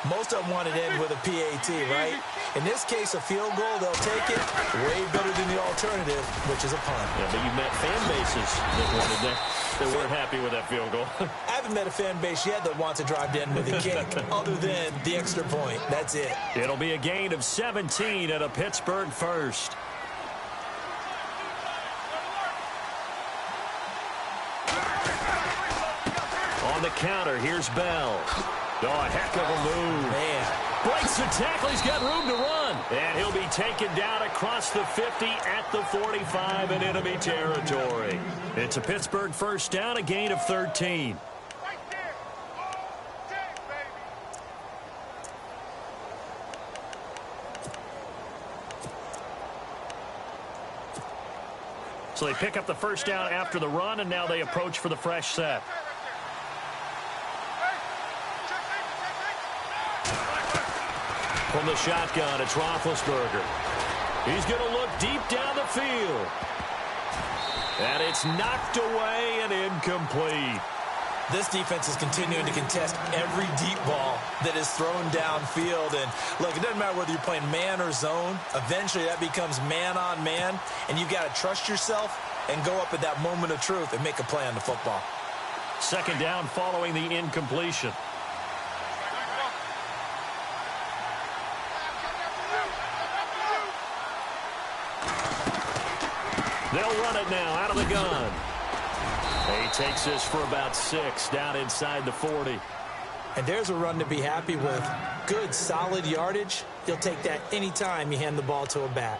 Most of them wanted to end with a PAT, right? In this case, a field goal, they'll take it. Way better than the alternative, which is a punt. Yeah, but you met fan bases that wanted that. They weren't happy with that field goal. I haven't met a fan base yet that wants to drive to end with a kick, other than the extra point. That's it. It'll be a gain of 17 at a Pittsburgh first. On the counter, here's Bell. Oh, a heck of a move. Man. Breaks the tackle. He's got room to run. And he'll be taken down across the 50 at the 45 in enemy territory. It's a Pittsburgh first down, a gain of 13. So they pick up the first down after the run, and now they approach for the fresh set. From the shotgun, it's Roethlisberger. He's going to look deep down the field. And it's knocked away and incomplete. This defense is continuing to contest every deep ball that is thrown downfield. And, look, it doesn't matter whether you're playing man or zone. Eventually, that becomes man-on-man, and you've got to trust yourself and go up at that moment of truth and make a play on the football. Second down following the incompletion. They'll run it now out of the gun. He takes this for about 6 down inside the 40. And there's a run to be happy with. Good, solid yardage. He'll take that anytime you hand the ball to a back.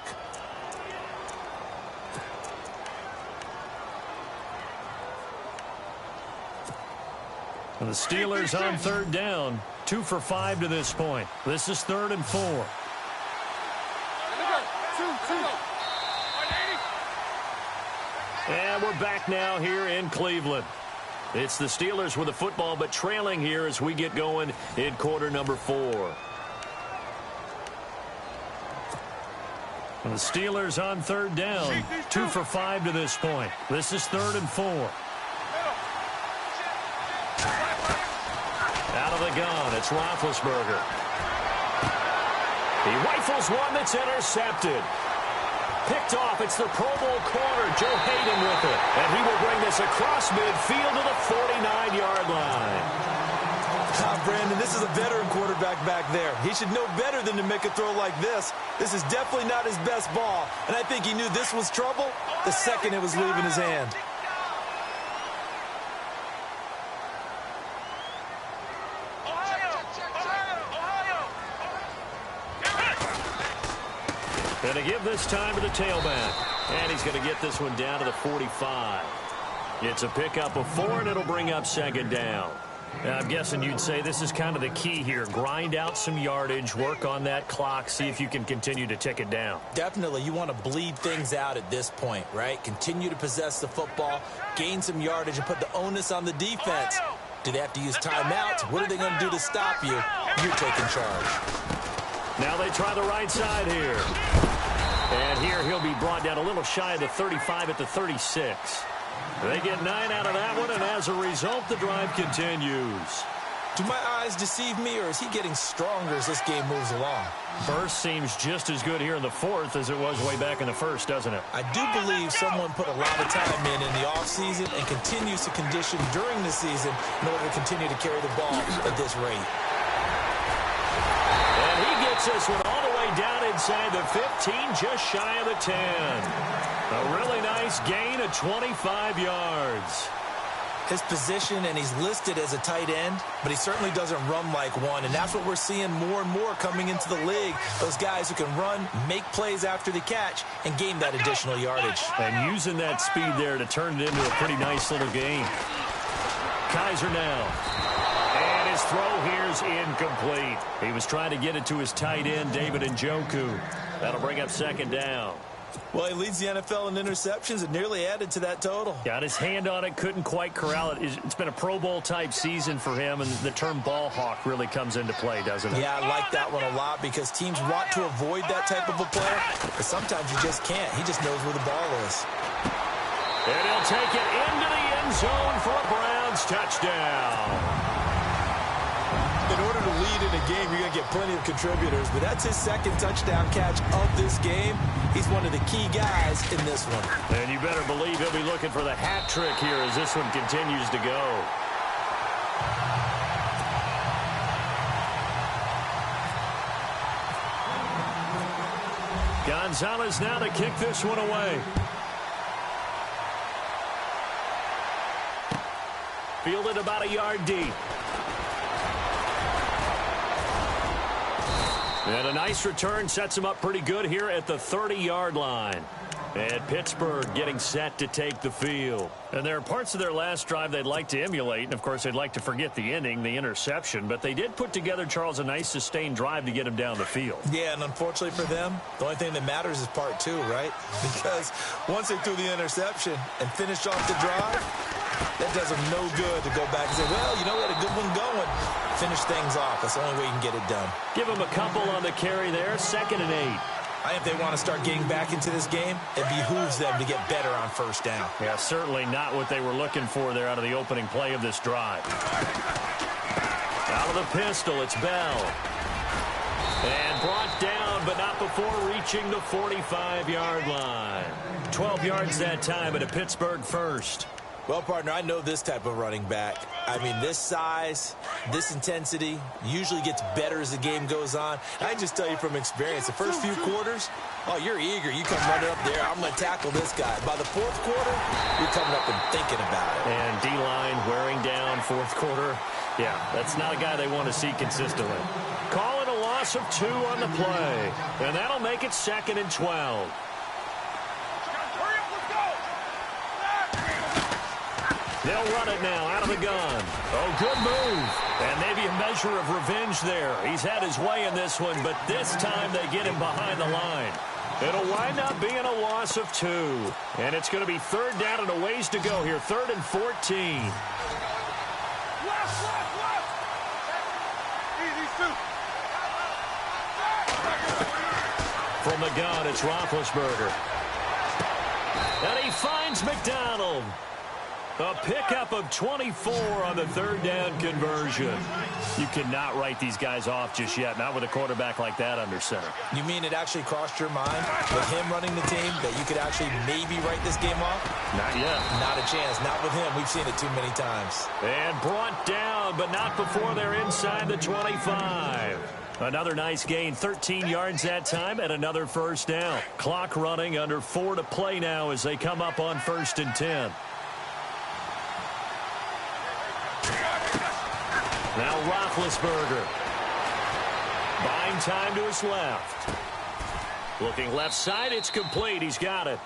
And the Steelers on third down. 2 for 5 to this point. This is 3rd and 4. And we're back now here in Cleveland. It's the Steelers with the football, but trailing here as we get going in quarter number 4. And the Steelers on third down. 2 for 5 to this point. This is 3rd and 4. Out of the gun, it's Roethlisberger. He rifles one that's intercepted. Picked off, it's the Pro Bowl corner, Joe Hayden with it. And he will bring this across midfield to the 49-yard line. Brandon, this is a veteran quarterback back there. He should know better than to make a throw like this. This is definitely not his best ball. And I think he knew this was trouble the second it was leaving his hand. Going to give this time to the tailback. And he's going to get this one down to the 45. It's a pickup of 4, and it'll bring up second down. Now, I'm guessing you'd say this is kind of the key here. Grind out some yardage, work on that clock, see if you can continue to tick it down. Definitely. You want to bleed things out at this point, right? Continue to possess the football, gain some yardage, and put the onus on the defense. Do they have to use timeouts? What are they going to do to stop you? You're taking charge. Now they try the right side here. And here he'll be brought down a little shy of the 35 at the 36. They get 9 out of that one, and as a result, the drive continues. Do my eyes deceive me, or is he getting stronger as this game moves along? First seems just as good here in the 4th as it was way back in the 1st, doesn't it? I do believe someone put a lot of time in the offseason and continues to condition during the season in order to continue to carry the ball at this rate. And he gets this one all the way down inside the 15, just shy of the 10. A really nice gain of 25 yards. His position, and he's listed as a tight end, but he certainly doesn't run like one, and that's what we're seeing more and more coming into the league. Those guys who can run, make plays after the catch, and gain that additional yardage. And using that speed there to turn it into a pretty nice little game. Kaiser now. And his throw here's incomplete. He was trying to get it to his tight end, David Njoku. That'll bring up second down. Well, he leads the NFL in interceptions and nearly added to that total. Got his hand on it, couldn't quite corral it. It's been a Pro Bowl-type season for him, and the term ball hawk really comes into play, doesn't it? Yeah, I like that one a lot because teams want to avoid that type of a player, but sometimes you just can't. He just knows where the ball is. And he'll take it into the end zone for a Browns touchdown. In order to lead in a game, you're going to get plenty of contributors, but that's his second touchdown catch of this game. He's one of the key guys in this one. And you better believe he'll be looking for the hat trick here as this one continues to go. Gonzalez now to kick this one away. Fielded about a yard deep. And a nice return sets him up pretty good here at the 30-yard line. And Pittsburgh getting set to take the field. And there are parts of their last drive they'd like to emulate. And, of course, they'd like to forget the ending, the interception. But they did put together, Charles, a nice sustained drive to get him down the field. Yeah, and unfortunately for them, the only thing that matters is part two, right? Because once they threw the interception and finished off the drive, that does them no good to go back and say, well, you know, we had a good one going. Finish things off. That's the only way you can get it done. Give them a couple on the carry there. 2nd and 8. I think if they want to start getting back into this game, it behooves them to get better on first down. Yeah, certainly not what they were looking for there out of the opening play of this drive. Out of the pistol, it's Bell. And brought down, but not before reaching the 45-yard line. 12 yards that time at a Pittsburgh first. Well, partner, I know this type of running back. I mean, this size, this intensity usually gets better as the game goes on. I can just tell you from experience, the first few quarters, oh, you're eager. You come running up there. I'm going to tackle this guy. By the fourth quarter, you're coming up and thinking about it. And D-line wearing down fourth quarter. Yeah, that's not a guy they want to see consistently. Call it a loss of 2 on the play. And that'll make it 2nd and 12. They'll run it now out of the gun. Oh, good move. And maybe a measure of revenge there. He's had his way in this one, but this time they get him behind the line. It'll wind up being a loss of 2. And it's going to be 3rd down and a ways to go here. 3rd and 14. From the gun, it's Roethlisberger. And he finds McDonald. A pickup of 24 on the 3rd down conversion. You cannot write these guys off just yet, not with a quarterback like that under center. You mean it actually crossed your mind with him running the team that you could actually maybe write this game off? Not yet. Not a chance. Not with him. We've seen it too many times. And brought down, but not before they're inside the 25. Another nice gain, 13 yards that time, and another first down. Clock running, under 4 to play now as they come up on 1st and 10. Now Roethlisberger. Buying time to his left. Looking left side, it's complete. He's got it.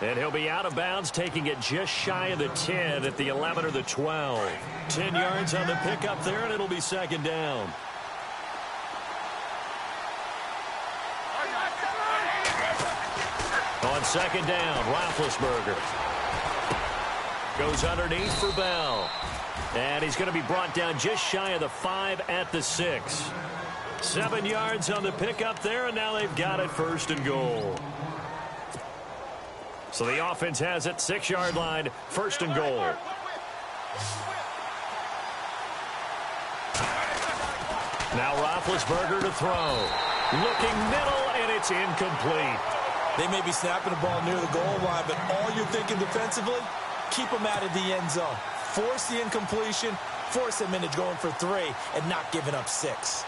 And he'll be out of bounds, taking it just shy of the 10 at the 11 or the 12. 10 yards on the pickup there, and it'll be 2nd down. On 2nd down, Roethlisberger. Goes underneath for Bell. And he's going to be brought down just shy of the 5 at the 6. 7 yards on the pickup there, and now they've got it 1st and goal. So the offense has it, 6-yard line, 1st and goal. Now Roethlisberger to throw. Looking middle, and it's incomplete. They may be snapping the ball near the goal line, but all you're thinking defensively, keep them out of the end zone. Force the incompletion, force them into going for 3, and not giving up 6.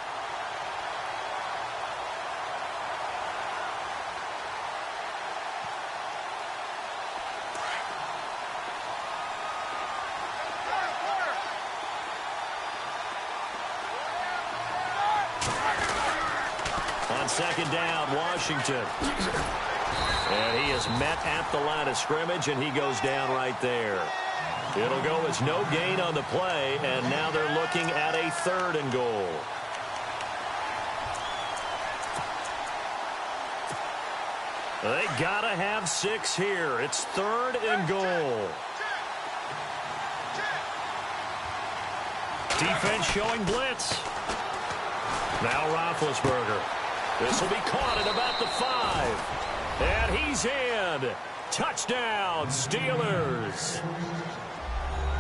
On 2nd down, Washington. And he is met at the line of scrimmage, and he goes down right there. It'll go as no gain on the play, and now they're looking at a 3rd and goal. They gotta have 6 here. It's 3rd and goal. Defense showing blitz. Now Roethlisberger. This will be caught at about the 5. And he's in. Touchdown, Steelers.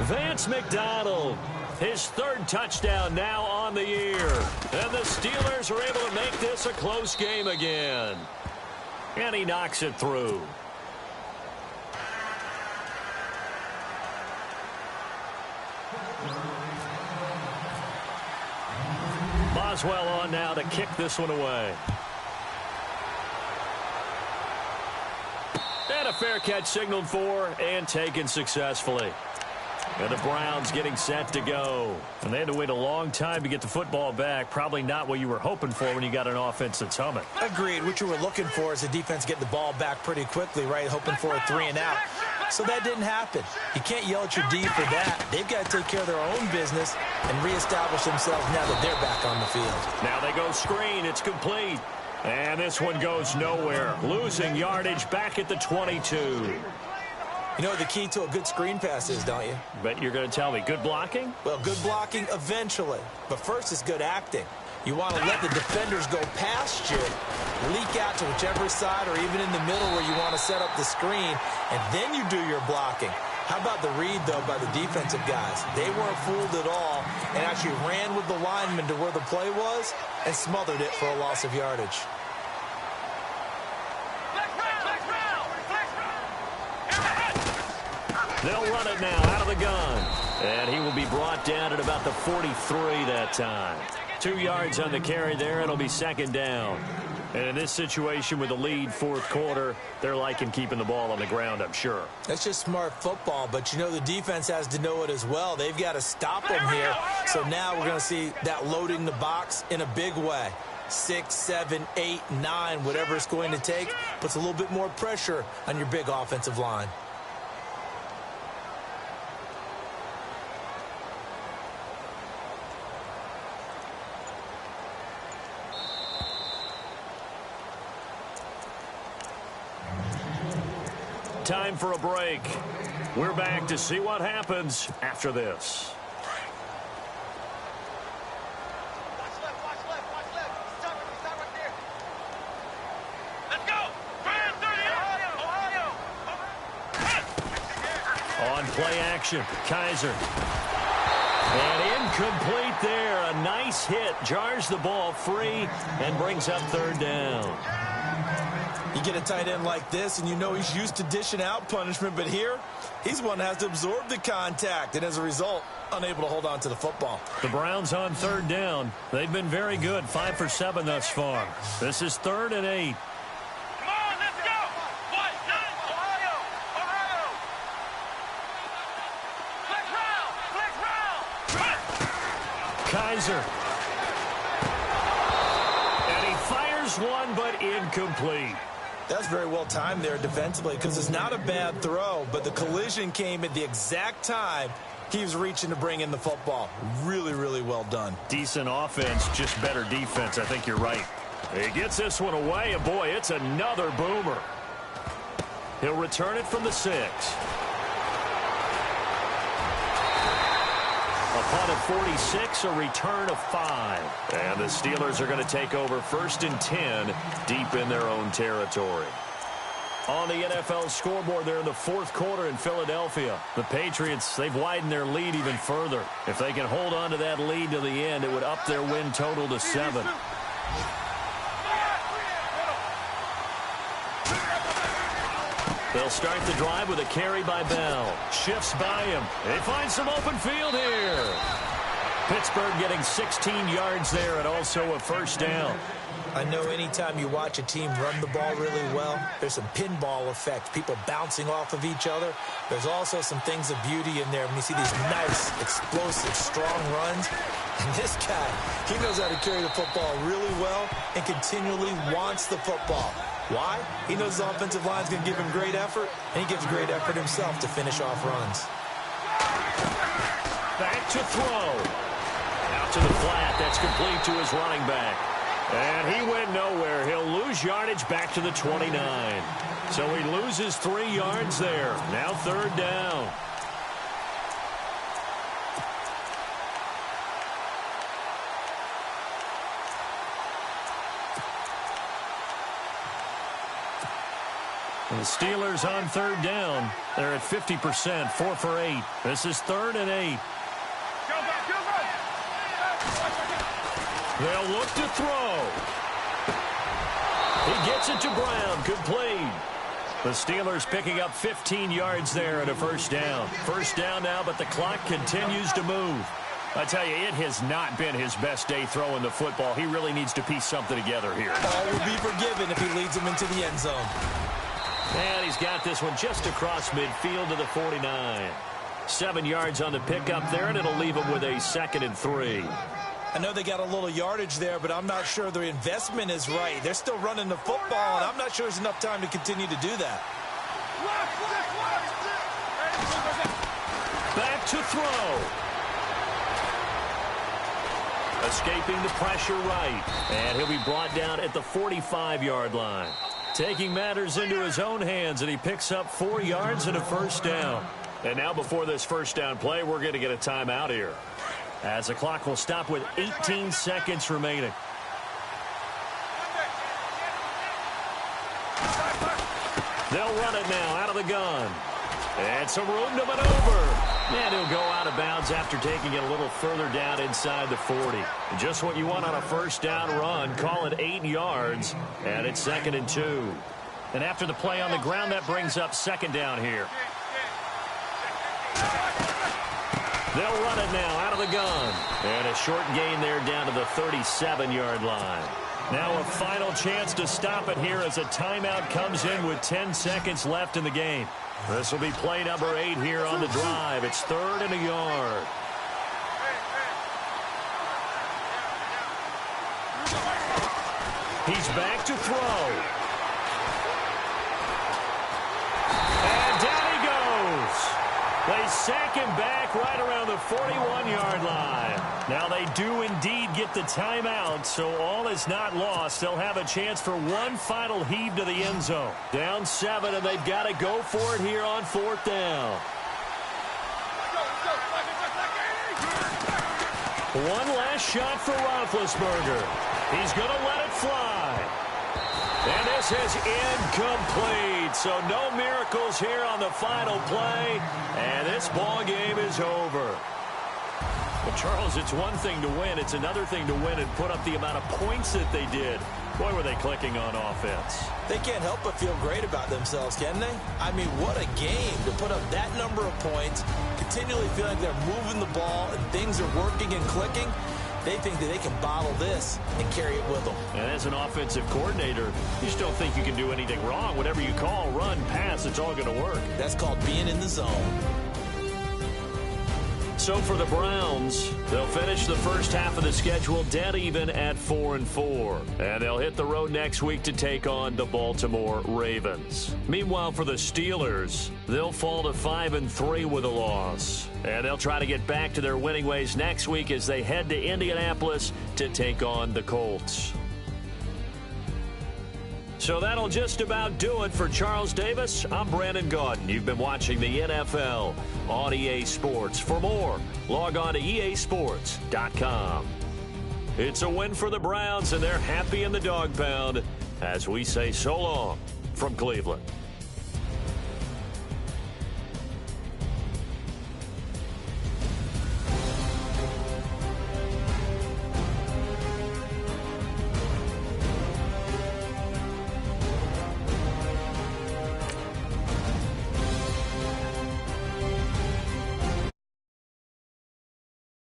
Vance McDonald, his 3rd touchdown now on the year. And the Steelers are able to make this a close game again. And he knocks it through. Boswell on now to kick this one away. And a fair catch signaled for and taken successfully. And the Browns getting set to go. And they had to wait a long time to get the football back. Probably not what you were hoping for when you got an offense that's humming. Agreed. What you were looking for is the defense getting the ball back pretty quickly, right? Hoping for a 3-and-out. So that didn't happen. You can't yell at your D for that. They've got to take care of their own business and reestablish themselves now that they're back on the field. Now they go screen. It's complete. And this one goes nowhere. Losing yardage back at the 22. You know what the key to a good screen pass is, don't you? Bet you're going to tell me. Good blocking? Well, good blocking eventually. But first is good acting. You want to let the defenders go past you, leak out to whichever side or even in the middle where you want to set up the screen, and then you do your blocking. How about the read, though, by the defensive guys? They weren't fooled at all and actually ran with the lineman to where the play was and smothered it for a loss of yardage. They'll run it now out of the gun. And he will be brought down at about the 43 that time. 2 yards on the carry there. It'll be second down. And in this situation with the lead fourth quarter, they're liking keeping the ball on the ground, I'm sure. That's just smart football, but you know the defense has to know it as well. They've got to stop them here. So now we're going to see that loading the box in a big way. 6, 7, 8, 9, whatever it's going to take, puts a little bit more pressure on your big offensive line. Time for a break. We're back to see what happens after this. Watch left, watch left, watch left. Stop right there. Let's go. Browns 30, Ohio. On play action, Kaiser. And incomplete there. A nice hit. Jars the ball free and brings up third down. You get a tight end like this, and you know he's used to dishing out punishment, but here, he's one that has to absorb the contact, and as a result, unable to hold on to the football. The Browns on third down. They've been very good, 5 for 7 thus far. This is 3rd and 8. Come on, let's go. Ohio. Flex route. Kaiser. And he fires one, but incomplete. That's very well timed there defensively because it's not a bad throw, but the collision came at the exact time he was reaching to bring in the football. Really, really well done. Decent offense, just better defense. I think you're right. He gets this one away, and boy, it's another boomer. He'll return it from the 6. A punt of 46, a return of 5. And the Steelers are going to take over 1st and 10 deep in their own territory. On the NFL scoreboard there in the 4th quarter in Philadelphia, the Patriots, they've widened their lead even further. If they can hold on to that lead to the end, it would up their win total to 7. They'll start the drive with a carry by Bell. Shifts by him. They find some open field here. Pittsburgh getting 16 yards there and also a first down. I know anytime you watch a team run the ball really well, there's some pinball effect, people bouncing off of each other. There's also some things of beauty in there when you see these nice, explosive, strong runs. And this guy, he knows how to carry the football really well and continually wants the football. Why? He knows his offensive line's going to give him great effort, and he gives great effort himself to finish off runs. Back to throw. Out to the flat. That's complete to his running back. And he went nowhere. He'll lose yardage back to the 29. So he loses 3 yards there. Now 3rd down. And the Steelers on 3rd down. They're at 50%, 4 for 8. This is 3rd and 8. They'll look to throw. He gets it to Brown, complete. The Steelers picking up 15 yards there at a first down. First down now, but the clock continues to move. I tell you, it has not been his best day throwing the football. He really needs to piece something together here. All will be forgiven if he leads them into the end zone. And he's got this one just across midfield to the 49. 7 yards on the pickup there, and it'll leave them with a 2nd and 3. I know they got a little yardage there, but I'm not sure the investment is right. They're still running the football, and I'm not sure there's enough time to continue to do that. Back to throw. Escaping the pressure right. And he'll be brought down at the 45-yard line. Taking matters into his own hands, and he picks up 4 yards and a first down. And now before this first down play, we're going to get a timeout here, as the clock will stop with 18 seconds remaining. They'll run it now out of the gun. And some room to maneuver. And he'll go out of bounds after taking it a little further down inside the 40. Just what you want on a first down run. Call it 8 yards. And it's 2nd and 2. And after the play on the ground, that brings up 2nd down here. They'll run it now out of the gun. And a short gain there down to the 37-yard line. Now a final chance to stop it here as a timeout comes in with 10 seconds left in the game. This will be play number 8 here on the drive. It's 3rd and a yard. He's back to throw. And down he goes. They sack him back right around the 41-yard line. Now they do indeed get the timeout, so all is not lost. They'll have a chance for one final heave to the end zone. Down 7, and they've got to go for it here on 4th down. One last shot for Roethlisberger. He's going to let it fly. And this is incomplete. So no miracles here on the final play. And this ball game is over. Well, Charles, it's one thing to win. It's another thing to win and put up the amount of points that they did. Boy, were they clicking on offense. They can't help but feel great about themselves, can they? I mean, what a game to put up that number of points, continually feeling like they're moving the ball and things are working and clicking. They think that they can bottle this and carry it with them. And as an offensive coordinator, you just don't think you can do anything wrong. Whatever you call, run, pass, it's all going to work. That's called being in the zone. So for the Browns, they'll finish the first half of the schedule dead even at 4-4. And they'll hit the road next week to take on the Baltimore Ravens. Meanwhile, for the Steelers, they'll fall to 5-3 with a loss. And they'll try to get back to their winning ways next week as they head to Indianapolis to take on the Colts. So that'll just about do it for Charles Davis. I'm Brandon Gaudin. You've been watching the NFL on EA Sports. For more, log on to easports.com. It's a win for the Browns, and they're happy in the dog pound as we say so long from Cleveland.